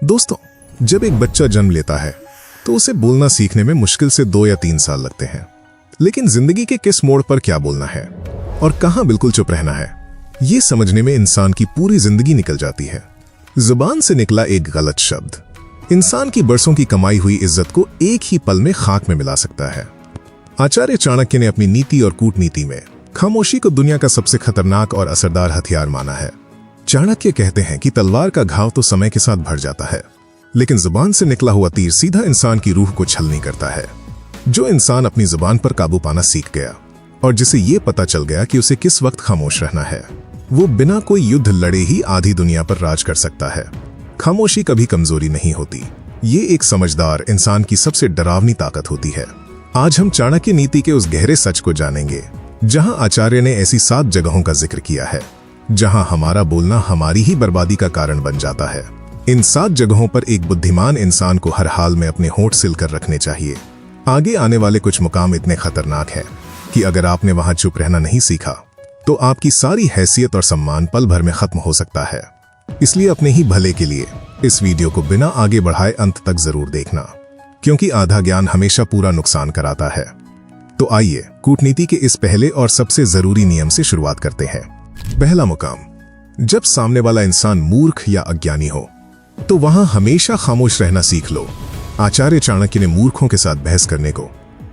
दोस्तों, जब एक बच्चा जन्म लेता है तो उसे बोलना सीखने में मुश्किल से 2 या 3 साल लगते हैं। लेकिन जिंदगी के किस मोड़ पर क्या बोलना है और कहां बिल्कुल चुप रहना है, ये समझने में इंसान की पूरी जिंदगी निकल जाती है। जुबान से निकला एक गलत शब्द इंसान की बरसों की कमाई हुई इज्जत को एक ही पल में खाक में मिला सकता है। आचार्य चाणक्य ने अपनी नीति और कूटनीति में खामोशी को दुनिया का सबसे खतरनाक और असरदार हथियार माना है। चाणक्य कहते हैं कि तलवार का घाव तो समय के साथ भर जाता है, लेकिन जुबान से निकला हुआ तीर सीधा इंसान की रूह को छलनी करता है। जो इंसान अपनी जुबान पर काबू पाना सीख गया और जिसे ये पता चल गया कि उसे किस वक्त खामोश रहना है, वो बिना कोई युद्ध लड़े ही आधी दुनिया पर राज कर सकता है। खामोशी कभी कमजोरी नहीं होती, ये एक समझदार इंसान की सबसे डरावनी ताकत होती है। आज हम चाणक्य नीति के उस गहरे सच को जानेंगे, जहां आचार्य ने ऐसी 7 जगहों का जिक्र किया है जहां हमारा बोलना हमारी ही बर्बादी का कारण बन जाता है। इन 7 जगहों पर एक बुद्धिमान इंसान को हर हाल में अपने होंठ सिल कर रखने चाहिए। आगे आने वाले कुछ मुकाम इतने खतरनाक हैं कि अगर आपने वहां चुप रहना नहीं सीखा तो आपकी सारी हैसियत और सम्मान पल भर में खत्म हो सकता है। इसलिए अपने ही भले के लिए इस वीडियो को बिना आगे बढ़ाए अंत तक जरूर देखना, क्योंकि आधा ज्ञान हमेशा पूरा नुकसान कराता है। तो आइए कूटनीति के इस पहले और सबसे जरूरी नियम से शुरुआत करते हैं। पहला मुकाम, जब सामने वाला इंसान मूर्ख या अज्ञानी हो तो वहां हमेशा खामोश रहना सीख लो। आचार्य चाणक्य ने मूर्खों के साथ बहस करने को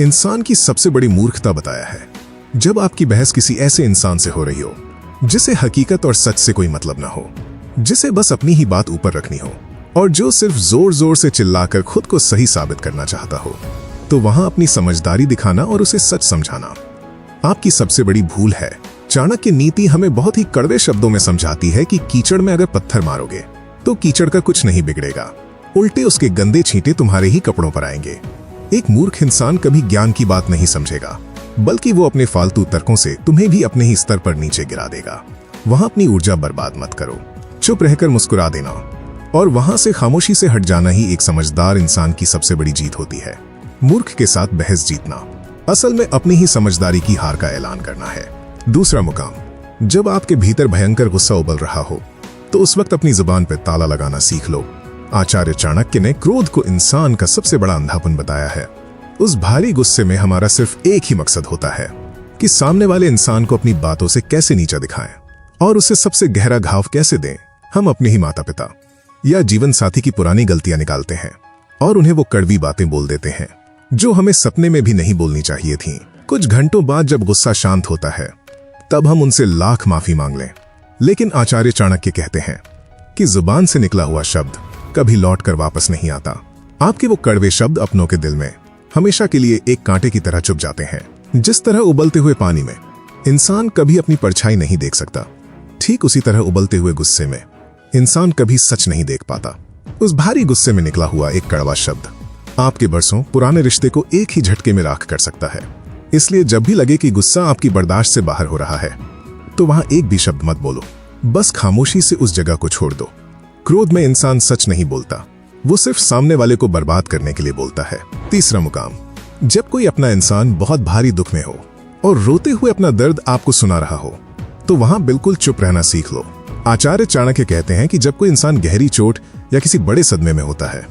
इंसान की सबसे बड़ी मूर्खता बताया है। जब आपकी बहस किसी ऐसे इंसान से हो रही हो जिसे हकीकत और सच से कोई मतलब ना हो, जिसे बस अपनी ही बात ऊपर रखनी हो और जो सिर्फ जोर जोर से चिल्लाकर खुद को सही साबित करना चाहता हो, तो वहां अपनी समझदारी दिखाना और उसे सच समझाना आपकी सबसे बड़ी भूल है। चाणक्य नीति हमें बहुत ही कड़वे शब्दों में समझाती है कि कीचड़ में अगर पत्थर मारोगे तो कीचड़ का कुछ नहीं बिगड़ेगा, उल्टे उसके गंदे छींटे तुम्हारे ही कपड़ों पर आएंगे। एक मूर्ख इंसान कभी ज्ञान की बात नहीं समझेगा, बल्कि वो अपने फालतू तर्कों से तुम्हें भी अपने ही स्तर पर नीचे गिरा देगा। वहां अपनी ऊर्जा बर्बाद मत करो, चुप रहकर मुस्कुरा देना और वहां से खामोशी से हट जाना ही एक समझदार इंसान की सबसे बड़ी जीत होती है। मूर्ख के साथ बहस जीतना असल में अपनी ही समझदारी की हार का ऐलान करना है। दूसरा मुकाम, जब आपके भीतर भयंकर गुस्सा उबल रहा हो तो उस वक्त अपनी जुबान पर ताला लगाना सीख लो। आचार्य चाणक्य ने क्रोध को इंसान का सबसे बड़ा अंधापन बताया है। उस भारी गुस्से में हमारा सिर्फ एक ही मकसद होता है कि सामने वाले इंसान को अपनी बातों से कैसे नीचा दिखाएं और उसे सबसे गहरा घाव कैसे दें। हम अपने ही माता पिता या जीवन साथी की पुरानी गलतियां निकालते हैं और उन्हें वो कड़वी बातें बोल देते हैं जो हमें सपने में भी नहीं बोलनी चाहिए थी। कुछ घंटों बाद जब गुस्सा शांत होता है तब हम उनसे लाख माफी मांग लें, लेकिन आचार्य चाणक्य कहते हैं कि जुबान से निकला हुआ शब्द कभी लौट कर वापस नहीं आता। आपके वो कड़वे शब्द अपनों के दिल में हमेशा के लिए एक कांटे की तरह चुभ जाते हैं। जिस तरह उबलते हुए पानी में इंसान कभी अपनी परछाई नहीं देख सकता, ठीक उसी तरह उबलते हुए गुस्से में इंसान कभी सच नहीं देख पाता। उस भारी गुस्से में निकला हुआ एक कड़वा शब्द आपके बरसों पुराने रिश्ते को एक ही झटके में राख कर सकता है। इसलिए जब भी लगे कि गुस्सा आपकी बर्दाश्त से बाहर हो रहा है तो वहां एक भी शब्द मत बोलो, बस खामोशी से उस जगह को छोड़ दो। क्रोध में इंसान सच नहीं बोलता, वो सिर्फ सामने वाले को बर्बाद करने के लिए बोलता है। तीसरा मुकाम, जब कोई अपना इंसान बहुत भारी दुख में हो और रोते हुए अपना दर्द आपको सुना रहा हो तो वहां बिल्कुल चुप रहना सीख लो। आचार्य चाणक्य कहते हैं कि जब कोई इंसान गहरी चोट या किसी बड़े सदमे में होता है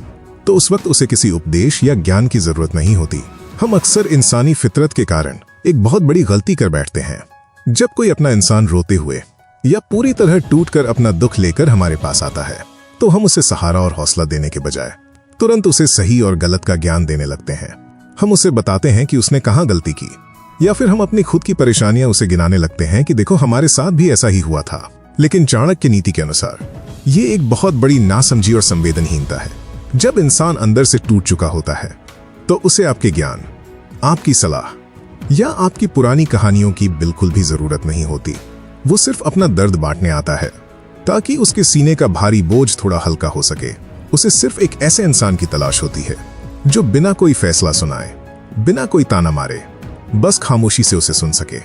तो उस वक्त उसे किसी उपदेश या ज्ञान की जरूरत नहीं होती। हम अक्सर इंसानी फितरत के कारण एक बहुत बड़ी गलती कर बैठते हैं। जब कोई अपना इंसान रोते हुए या पूरी तरह टूटकर अपना दुख लेकर हमारे पास आता है तो हम उसे सहारा और हौसला देने के बजाय तुरंत उसे सही और गलत का ज्ञान देने लगते हैं। हम उसे बताते हैं कि उसने कहां गलती की, या फिर हम अपनी खुद की परेशानियां उसे गिनाने लगते हैं कि देखो हमारे साथ भी ऐसा ही हुआ था। लेकिन चाणक्य नीति के अनुसार ये एक बहुत बड़ी नासमझी और संवेदनहीनता है। जब इंसान अंदर से टूट चुका होता है तो उसे आपके ज्ञान, आपकी सलाह या आपकी पुरानी कहानियों की बिल्कुल भी जरूरत नहीं होती। वो सिर्फ अपना दर्द बांटने आता है ताकि उसके सीने का भारी बोझ थोड़ा हल्का हो सके। उसे सिर्फ एक ऐसे इंसान की तलाश होती है जो बिना कोई फैसला सुनाए, बिना कोई ताना मारे, बस खामोशी से उसे सुन सके।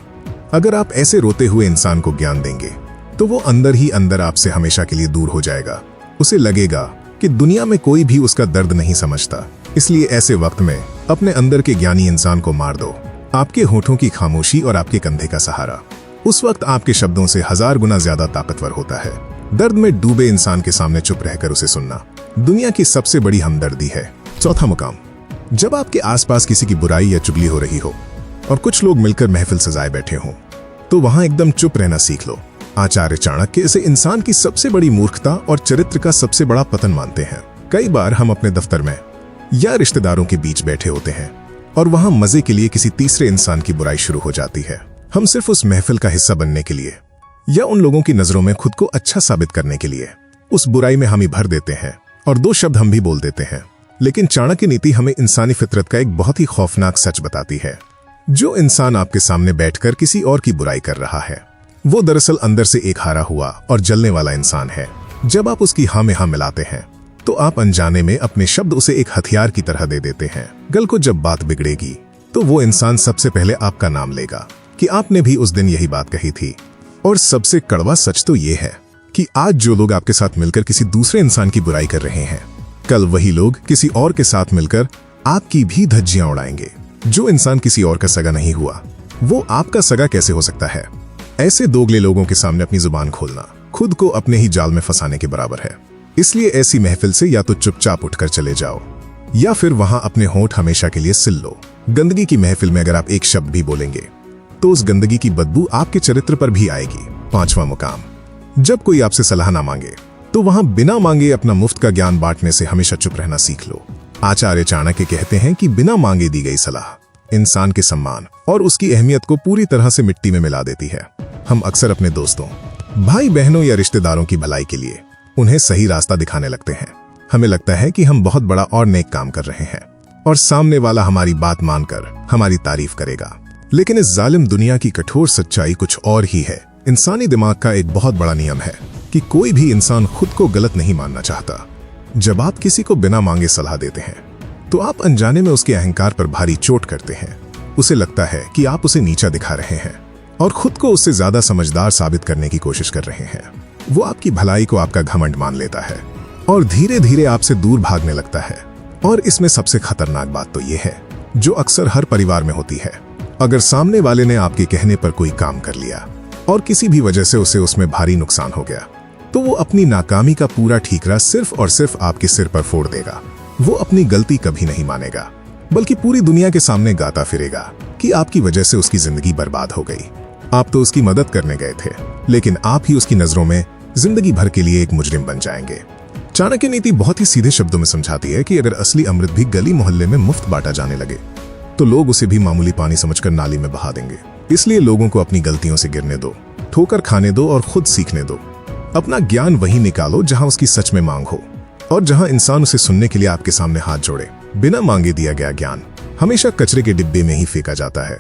अगर आप ऐसे रोते हुए इंसान को ज्ञान देंगे तो वो अंदर ही अंदर आपसे हमेशा के लिए दूर हो जाएगा। उसे लगेगा कि दुनिया में कोई भी उसका दर्द नहीं समझता। इसलिए ऐसे वक्त में अपने अंदर के ज्ञानी इंसान को मार दो। आपके होठों की खामोशी और आपके कंधे का सहारा उस वक्त आपके शब्दों से 1000 गुना ज्यादा ताकतवर होता है। दर्द में डूबे इंसान के सामने चुप रहकर उसे सुनना दुनिया की सबसे बड़ी हमदर्दी है। चौथा मुकाम, जब आपके आसपास किसी की बुराई या चुगली हो रही हो और कुछ लोग मिलकर महफिल सजाए बैठे हों, तो वहां एकदम चुप रहना सीख लो। आचार्य चाणक्य इसे इंसान की सबसे बड़ी मूर्खता और चरित्र का सबसे बड़ा पतन मानते हैं। कई बार हम अपने दफ्तर में या रिश्तेदारों के बीच बैठे होते हैं और वहां मजे के लिए किसी तीसरे इंसान की बुराई शुरू हो जाती है। हम सिर्फ उस महफिल का हिस्सा बनने के लिए या उन लोगों की नजरों में खुद को अच्छा साबित करने के लिए उस बुराई में हम ही भर देते हैं और दो शब्द हम भी बोल देते हैं। लेकिन चाणक्य नीति हमें इंसानी फितरत का एक बहुत ही खौफनाक सच बताती है। जो इंसान आपके सामने बैठकर किसी और की बुराई कर रहा है, वो दरअसल अंदर से एक हारा हुआ और जलने वाला इंसान है। जब आप उसकी हाँ में हाँ मिलाते हैं तो आप अनजाने में अपने शब्द उसे एक हथियार की तरह दे देते हैं। कल को जब बात बिगड़ेगी तो वो इंसान सबसे पहले आपका नाम लेगा कि आपने भी उस दिन यही बात कही थी। और सबसे कड़वा सच तो ये है कि आज जो लोग आपके साथ मिलकर किसी दूसरे इंसान की बुराई कर रहे हैं, कल वही लोग किसी और के साथ मिलकर आपकी भी धज्जियां उड़ाएंगे। जो इंसान किसी और का सगा नहीं हुआ, वो आपका सगा कैसे हो सकता है? ऐसे दोगले लोगों के सामने अपनी जुबान खोलना खुद को अपने ही जाल में फंसाने के बराबर है। इसलिए ऐसी महफिल से या तो चुपचाप उठकर चले जाओ या फिर वहां अपने होंठ हमेशा के लिए सिल लो। गंदगी की महफिल में अगर आप एक शब्द भी बोलेंगे तो उस गंदगी की बदबू आपके चरित्र पर भी आएगी। पांचवा मुकाम, जब कोई आपसे सलाह ना मांगे तो वहां बिना मांगे अपना मुफ्त का ज्ञान बांटने से हमेशा चुप रहना सीख लो। आचार्य चाणक्य कहते हैं कि बिना मांगे दी गई सलाह इंसान के सम्मान और उसकी अहमियत को पूरी तरह से मिट्टी में मिला देती है। हम अक्सर अपने दोस्तों, भाई बहनों या रिश्तेदारों की भलाई के लिए उन्हें सही रास्ता दिखाने लगते हैं। हमें लगता है कि हम बहुत बड़ा और नेक काम कर रहे हैं और सामने वाला हमारी बात मानकर हमारी तारीफ करेगा। लेकिन इस जालिम दुनिया की कठोर सच्चाई कुछ और ही है। इंसानी दिमाग का एक बहुत बड़ा नियम है कि कोई भी इंसान खुद को गलत नहीं मानना चाहता। जब आप किसी को बिना मांगे सलाह देते हैं तो आप अनजाने में उसके अहंकार पर भारी चोट करते हैं। उसे लगता है कि आप उसे नीचा दिखा रहे हैं और खुद को उससे ज्यादा समझदार साबित करने की कोशिश कर रहे हैं। वो आपकी भलाई को आपका घमंड मान लेता है और धीरे धीरे आपसे दूर भागने लगता है। और इसमें सबसे खतरनाक बात तो ये है, जो अक्सर हर परिवार में होती है। अगर सामने वाले ने आपके कहने पर कोई काम कर लिया और किसी भी वजह से उसे उसमें भारी नुकसान हो गया, तो वो अपनी नाकामी का पूरा ठीकरा सिर्फ और सिर्फ आपके सिर पर फोड़ देगा। वो अपनी गलती कभी नहीं मानेगा, बल्कि पूरी दुनिया के सामने गाता फिरेगा कि आपकी वजह से उसकी जिंदगी बर्बाद हो गई। आप तो उसकी मदद करने गए थे, लेकिन आप ही उसकी नजरों में जिंदगी भर के लिए एक मुजरिम बन जाएंगे। चाणक्य नीति बहुत ही सीधे शब्दों में समझाती है कि अगर असली अमृत भी गली मोहल्ले में मुफ्त बांटा जाने लगे तो लोग उसे भी मामूली पानी समझकर नाली में बहा देंगे। इसलिए लोगों को अपनी गलतियों से गिरने दो, ठोकर खाने दो और खुद सीखने दो। अपना ज्ञान वहीं निकालो जहां उसकी सच में मांग हो और जहां इंसान उसे सुनने के लिए आपके सामने हाथ जोड़े। बिना मांगे दिया गया ज्ञान हमेशा कचरे के डिब्बे में ही फेंका जाता है।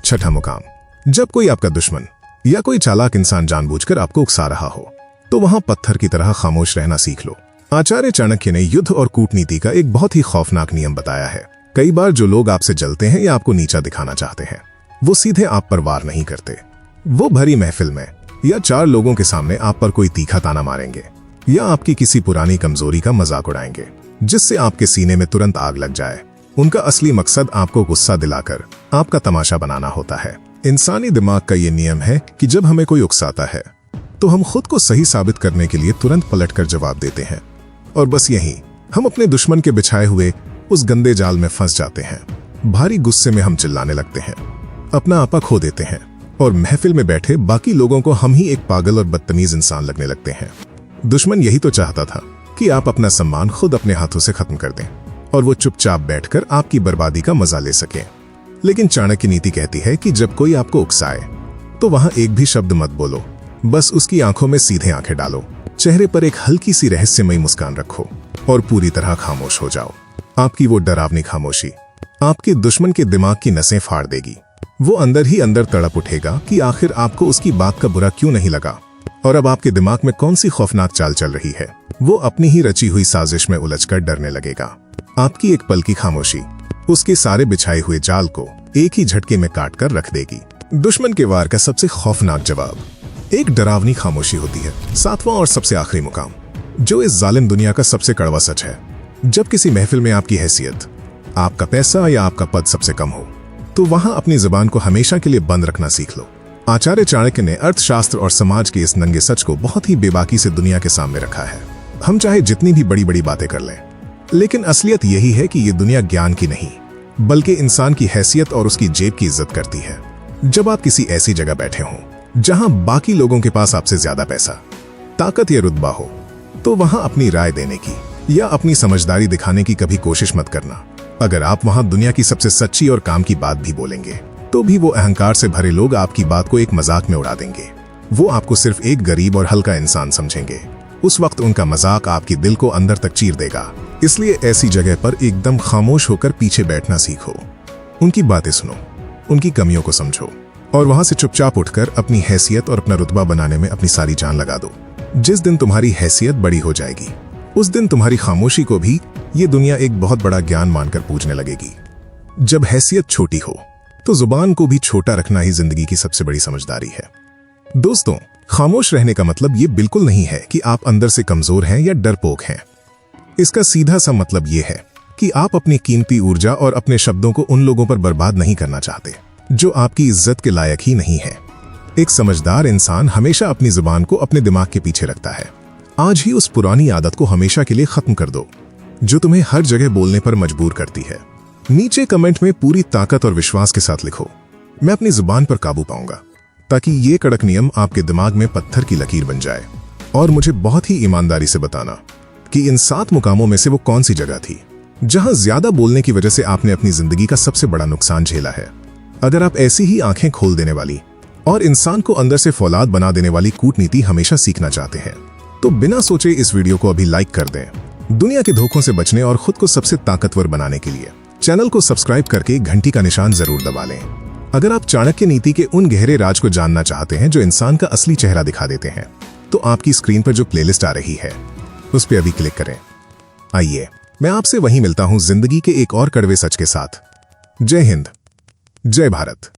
छठा मुकाम, जब कोई आपका दुश्मन या कोई चालाक इंसान जानबूझकर आपको उकसा रहा हो तो वहां पत्थर की तरह खामोश रहना सीख लो। आचार्य चाणक्य ने युद्ध और कूटनीति का एक बहुत ही खौफनाक नियम बताया है। कई बार जो लोग आपसे जलते हैं या आपको नीचा दिखाना चाहते हैं, वो सीधे आप पर वार नहीं करते। वो भरी महफिल में या चार लोगों के सामने आप पर कोई तीखा ताना मारेंगे या आपकी किसी पुरानी कमजोरी का मजाक उड़ाएंगे, जिससे आपके सीने में तुरंत आग लग जाए। उनका असली मकसद आपको गुस्सा दिलाकर आपका तमाशा बनाना होता है। इंसानी दिमाग का ये नियम है कि जब हमें कोई उकसाता है तो हम खुद को सही साबित करने के लिए तुरंत पलटकर जवाब देते हैं और बस यही हम अपने दुश्मन के बिछाए हुए उस गंदे जाल में फंस जाते हैं। भारी गुस्से में हम चिल्लाने लगते हैं, अपना आपा खो देते हैं और महफिल में बैठे बाकी लोगों को हम ही एक पागल और बदतमीज इंसान लगने लगते हैं। दुश्मन यही तो चाहता था कि आप अपना सम्मान खुद अपने हाथों से खत्म कर दें और वो चुपचाप बैठकर आपकी बर्बादी का मजा ले सके। लेकिन चाणक्य नीति कहती है कि जब कोई आपको उकसाए तो वहां एक भी शब्द मत बोलो, बस उसकी आंखों में सीधे आंखें डालो, चेहरे पर एक हल्की सी रहस्यमयी मुस्कान रखो और पूरी तरह खामोश हो जाओ। आपकी वो डरावनी खामोशी आपके दुश्मन के दिमाग की नसें फाड़ देगी। वो अंदर ही अंदर तड़प उठेगा कि आखिर आपको उसकी बात का बुरा क्यों नहीं लगा और अब आपके दिमाग में कौन सी खौफनाक चाल चल रही है। वो अपनी ही रची हुई साजिश में उलझकर डरने लगेगा। आपकी एक पल की खामोशी उसके सारे बिछाए हुए जाल को एक ही झटके में काट कर रख देगी। दुश्मन के वार का सबसे खौफनाक जवाब एक डरावनी खामोशी होती है। सातवां और सबसे आखिरी मुकाम, जो इस जालिम दुनिया का सबसे कड़वा सच है, जब किसी महफिल में आपकी हैसियत, आपका पैसा या आपका पद सबसे कम हो तो वहां अपनी जुबान को हमेशा के लिए बंद रखना सीख लो। आचार्य चाणक्य ने अर्थशास्त्र और समाज के इस नंगे सच को बहुत ही बेबाकी से दुनिया के सामने रखा है। हम चाहे जितनी भी बड़ी बड़ी बातें कर लें, लेकिन असलियत यही है कि ये दुनिया ज्ञान की नहीं बल्कि इंसान की हैसियत और उसकी जेब की इज्जत करती है। जब आप किसी ऐसी जगह बैठे हों जहां बाकी लोगों के पास आपसे ज्यादा पैसा, ताकत या रुतबा हो, तो वहां अपनी राय देने की या अपनी समझदारी दिखाने की कभी कोशिश मत करना। अगर आप वहां दुनिया की सबसे सच्ची और काम की बात भी बोलेंगे तो भी वो अहंकार से भरे लोग आपकी बात को एक मजाक में उड़ा देंगे। वो आपको सिर्फ एक गरीब और हल्का इंसान समझेंगे। उस वक्त उनका मजाक आपके दिल को अंदर तक चीर देगा। इसलिए ऐसी जगह पर एकदम खामोश होकर पीछे बैठना सीखो। उनकी बातें सुनो, उनकी कमियों को समझो और वहां से चुपचाप उठकर अपनी हैसियत और अपना रुतबा बनाने में अपनी सारी जान लगा दो। जिस दिन तुम्हारी हैसियत बड़ी हो जाएगी, उस दिन तुम्हारी खामोशी को भी ये दुनिया एक बहुत बड़ा ज्ञान मानकर पूजने लगेगी। जब हैसियत छोटी हो तो जुबान को भी छोटा रखना ही जिंदगी की सबसे बड़ी समझदारी है। दोस्तों, खामोश रहने का मतलब ये बिल्कुल नहीं है कि आप अंदर से कमजोर हैं या डरपोक हैं। इसका सीधा सा मतलब ये है कि आप अपनी कीमती ऊर्जा और अपने शब्दों को उन लोगों पर बर्बाद नहीं करना चाहते जो आपकी इज्जत के लायक ही नहीं है। एक समझदार इंसान हमेशा अपनी जुबान को अपने दिमाग के पीछे रखता है। आज ही उस पुरानी आदत को हमेशा के लिए खत्म कर दो जो तुम्हें हर जगह बोलने पर मजबूर करती है। नीचे कमेंट में पूरी ताकत और विश्वास के साथ लिखो, मैं अपनी जुबान पर काबू पाऊंगा, ताकि ये कड़क नियम आपके दिमाग में पत्थर की लकीर बन जाए। और मुझे बहुत ही ईमानदारी से बताना कि इन 7 मुकामों में से वो कौन सी जगह थी जहां ज्यादा बोलने की वजह से आपने अपनी जिंदगी का सबसे बड़ा नुकसान झेला है। अगर आप ऐसी ही आंखें खोल देने वाली और इंसान को अंदर से फौलाद बना देने वाली कूटनीति हमेशा सीखना चाहते हैं तो बिना सोचे इस वीडियो को अभी लाइक कर दें। दुनिया के धोखों से बचने और खुद को सबसे ताकतवर बनाने के लिए चैनल को सब्सक्राइब करके घंटी का निशान जरूर दबा लें। अगर आप चाणक्य नीति के उन गहरे राज को जानना चाहते हैं जो इंसान का असली चेहरा दिखा देते हैं, तो आपकी स्क्रीन पर जो प्लेलिस्ट आ रही है उस पर अभी क्लिक करें। आइए, मैं आपसे वहीं मिलता हूं जिंदगी के एक और कड़वे सच के साथ। जय हिंद, जय भारत।